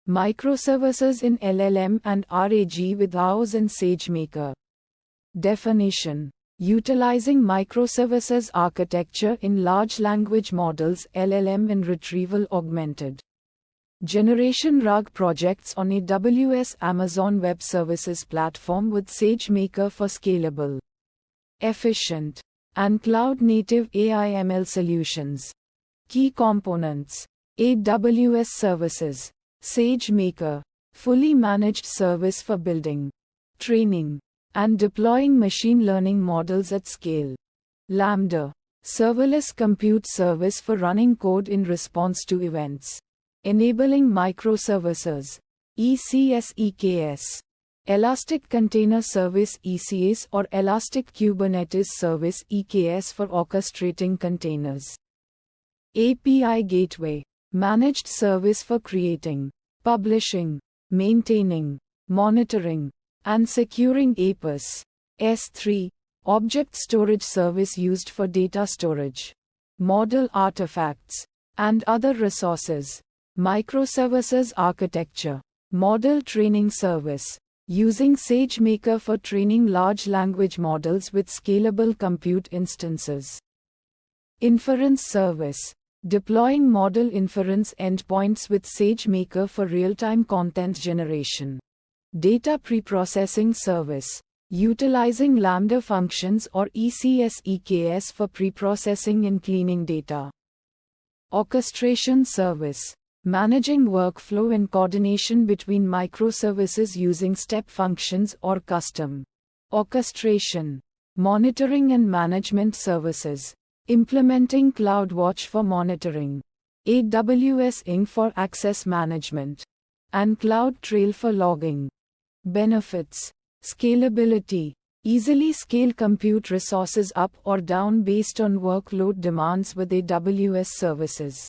Microservices in LLM and RAG with AWS and SageMaker. Definition: utilizing microservices architecture in large language models (LLM) and retrieval augmented generation RAG projects on AWS Amazon Web Services platform with SageMaker for scalable, efficient, and cloud-native AI/ML solutions. Key components: AWS services, SageMaker, fully managed service for building, training, and deploying machine learning models at scale. Lambda, serverless compute service for running code in response to events. Enabling microservices, ECS/EKS. Elastic Container Service ECS or Elastic Kubernetes Service EKS for orchestrating containers. API Gateway, managed service for creating, publishing, maintaining, monitoring, and securing APIs. S3, object storage service used for data storage, model artifacts, and other resources. Microservices architecture, model training service, using SageMaker for training large language models with scalable compute instances. Inference service, deploying model inference endpoints with SageMaker for real-time content generation. Data preprocessing service, utilizing Lambda functions or ECS/EKS for preprocessing and cleaning data. Orchestration service, managing workflow and coordination between microservices using step functions or custom orchestration. Monitoring and management services, implementing CloudWatch for monitoring, AWS Inc. for access management, and CloudTrail for logging. Benefits: scalability, easily scale compute resources up or down based on workload demands with AWS services.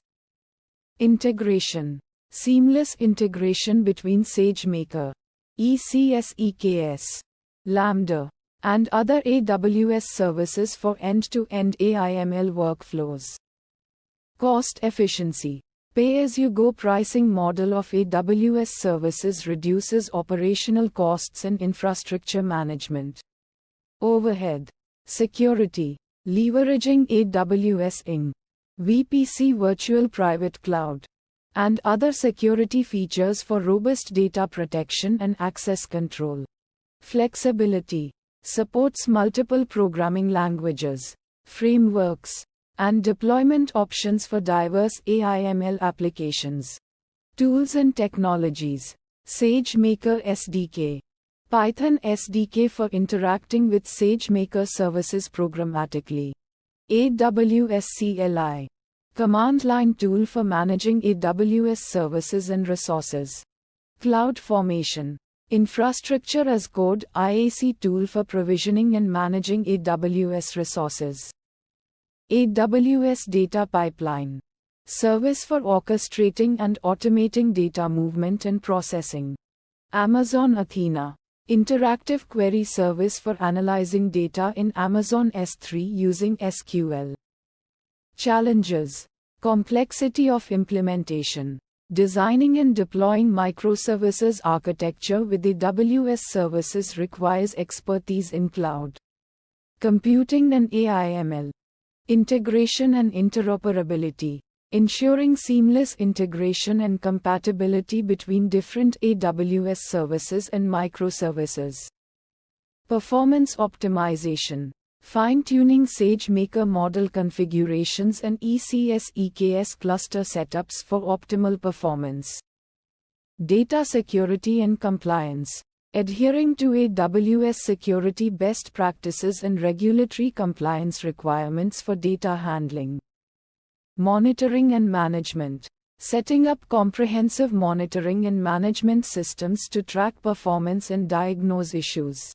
Integration, seamless integration between SageMaker, ECS/EKS, Lambda, and other AWS services for end-to-end AI/ML workflows. Cost efficiency, pay-as-you-go pricing model of AWS services reduces operational costs and infrastructure management. Overhead, security, leveraging AWS Inc. VPC Virtual Private Cloud, and other security features for robust data protection and access control. Flexibility, supports multiple programming languages, frameworks, and deployment options for diverse AI/ML applications. Tools and technologies: SageMaker SDK, Python SDK for interacting with SageMaker services programmatically. AWS CLI, command line tool for managing AWS services and resources. CloudFormation, infrastructure as code IAC tool for provisioning and managing AWS resources. AWS Data Pipeline, service for orchestrating and automating data movement and processing. Amazon Athena, interactive query service for analyzing data in Amazon S3 using SQL. Challenges: complexity of implementation. Designing and deploying microservices architecture with AWS services requires expertise in cloud computing and AI/ML. Integration and interoperability, ensuring seamless integration and compatibility between different AWS services and microservices. Performance optimization, fine-tuning SageMaker model configurations and ECS/EKS cluster setups for optimal performance. Data security and compliance, adhering to AWS security best practices and regulatory compliance requirements for data handling. Monitoring and management, setting up comprehensive monitoring and management systems to track performance and diagnose issues.